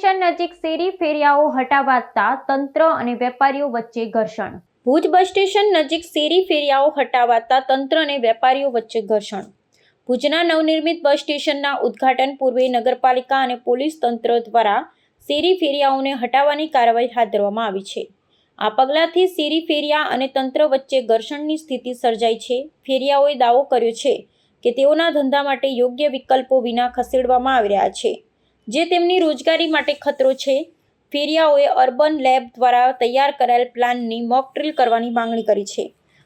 Station નજીક શેરી ફેરિયાઓ હટાવાતા તંત્ર અને વેપારીઓ વચ્ચે ઘર્ષણ। ભુજ બસ સ્ટેશન નજીક શેરી ફેરિયાઓ હટાવાતા તંત્ર અને વેપારીઓ વચ્ચે ઘર્ષણ। ભુજના નવનિર્મિત બસ સ્ટેશનના ઉદ્ઘાટન પૂર્વે નગરપાલિકા અને પોલીસ તંત્ર દ્વારા શેરી ફેરિયાઓને હટાવવાની કાર્યવાહી હાથ ધરવામાં આવી છે। આ પગલાંથી શેરી ફેરિયા અને તંત્ર વચ્ચે ઘર્ષણની સ્થિતિ સર્જાઈ છે। ફેરિયાઓએ દાવો કર્યો છે કે તેઓના ધંધા માટે યોગ્ય વિકલ્પો વિના ખસેડવામાં આવી રહ્યા છે, જે તેમની રોજગારી માટે ખતરો છે। ફેરિયાઓએ અર્બન લેબ દ્વારા તૈયાર કરાયેલ પ્લાનની મોક ડ્રીલ કરવાની માંગણી કરી છે।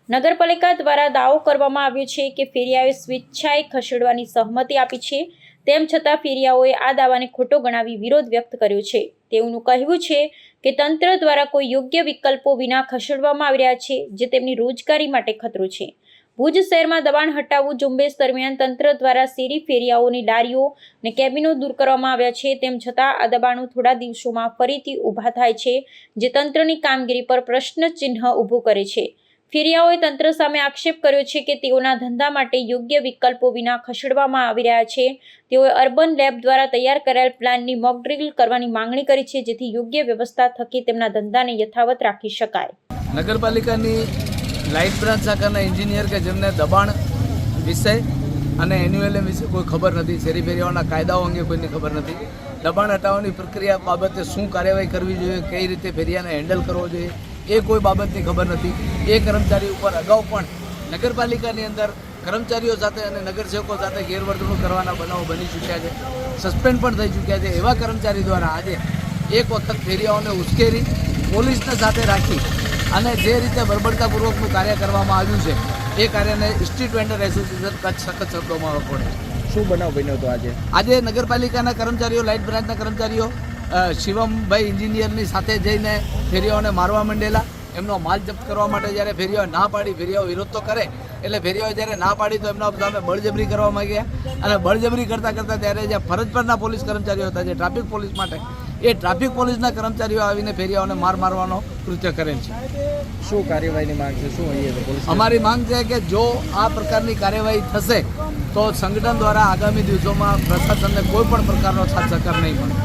નગરપાલિકા દ્વારા દાવો કરવામાં આવ્યો છે કે ફેરિયાઓએ સ્વેચ્છાએ ખસેડવાની સહમતિ આપી છે, તેમ છતાં ફેરિયાઓએ આ દાવાને ખોટો ગણાવી વિરોધ વ્યક્ત કર્યો છે। તેઓનું કહેવું છે કે તંત્ર દ્વારા કોઈ યોગ્ય વિકલ્પો વિના ખસેડવામાં આવી રહ્યા છે, જે તેમની રોજગારી માટે ખતરો છે। ભુજ શહેરમાં દબાણ હટાવવું ઝુંબેશ દરમિયાન તંત્ર દ્વારા શેરી ફેરિયાઓની લારીઓ અને કેબિનો દૂર કરવામાં આવ્યા છે, તેમ છતાં આ દબાણો થોડા દિવસોમાં ફરીથી ઊભા થાય છે, જે તંત્રની કામગીરી પર પ્રશ્નચિહ્ન ઊભું કરે છે। ફેરિયાઓએ તંત્ર સામે આક્ષેપ કર્યો છે કે તેઓના ધંધા માટે યોગ્ય વિકલ્પો વિના ખસેડવામાં આવી રહ્યા છે। તેઓએ અર્બન લેબ દ્વારા તૈયાર કરાયેલ પ્લાનની મોક ડ્રીલ કરવાની માંગણી કરી છે, જેથી યોગ્ય વ્યવસ્થા થકી તેમના ધંધાને યથાવત રાખી શકાય। નગરપાલિકાની લાઇટ બ્રાન્ચ શાખાના એન્જિનિયર કે જેમને દબાણ વિષય અને એન્યુએલએમ વિશે કોઈ ખબર નથી, શેરી ફેરિયાઓના કાયદાઓ અંગે કોઈને ખબર નથી, દબાણ હટાવવાની પ્રક્રિયા બાબતે શું કાર્યવાહી કરવી જોઈએ, કઈ રીતે ફેરિયાને હેન્ડલ કરવો જોઈએ એ કોઈ બાબતની ખબર નથી। એ કર્મચારી ઉપર અગાઉ પણ નગરપાલિકાની અંદર કર્મચારીઓ સાથે અને નગરસેવકો સાથે ગેરવર્તણૂક કરવાના બનાવો બની ચૂક્યા છે, સસ્પેન્ડ પણ થઈ ચૂક્યા છે। એવા કર્મચારી દ્વારા આજે એક વખત ફેરિયાઓને ઉશ્કેરી પોલીસને સાથે રાખી અને જે રીતે બર્બરતાપૂર્વકનું કાર્ય કરવામાં આવ્યું છે એ કાર્યને સ્ટ્રીટ વેન્ડર એસોસિએશન કચ્છ સખત શબ્દોમાં વખોડે। શું બનાવ બન્યો હતો આજે નગરપાલિકાના કર્મચારીઓ, લાઇટ બ્રાન્ચના કર્મચારીઓ શિવમભાઈ એન્જિનિયરની સાથે જઈને ફેરિયાઓને મારવા માંડેલા। એમનો માલ જપ્ત કરવા માટે જ્યારે ફેરિયાઓ ના પાડી, ફેરિયાઓ વિરોધ તો કરે એટલે ફેરિયાઓ જ્યારે ના પાડી તો એમના સામે બળજબરી કરવા માંગ્યા અને બળજબરી કરતાં ત્યારે જે ફરજ પરના પોલીસ કર્મચારીઓ હતા, જે ટ્રાફિક પોલીસ માટે, એ ટ્રાફિક પોલીસના કર્મચારીઓ આવીને ફેરિયાઓને મારવાનો કૃત્ય કરેલ છે। શું કાર્યવાહીની માંગ છે? શું અહીંયા અમારી માંગ છે કે જો આ પ્રકારની કાર્યવાહી થશે તો સંગઠન દ્વારા આગામી દિવસોમાં પ્રશાસનને કોઈ પણ પ્રકારનો સાથ સહકાર નહીં મળે।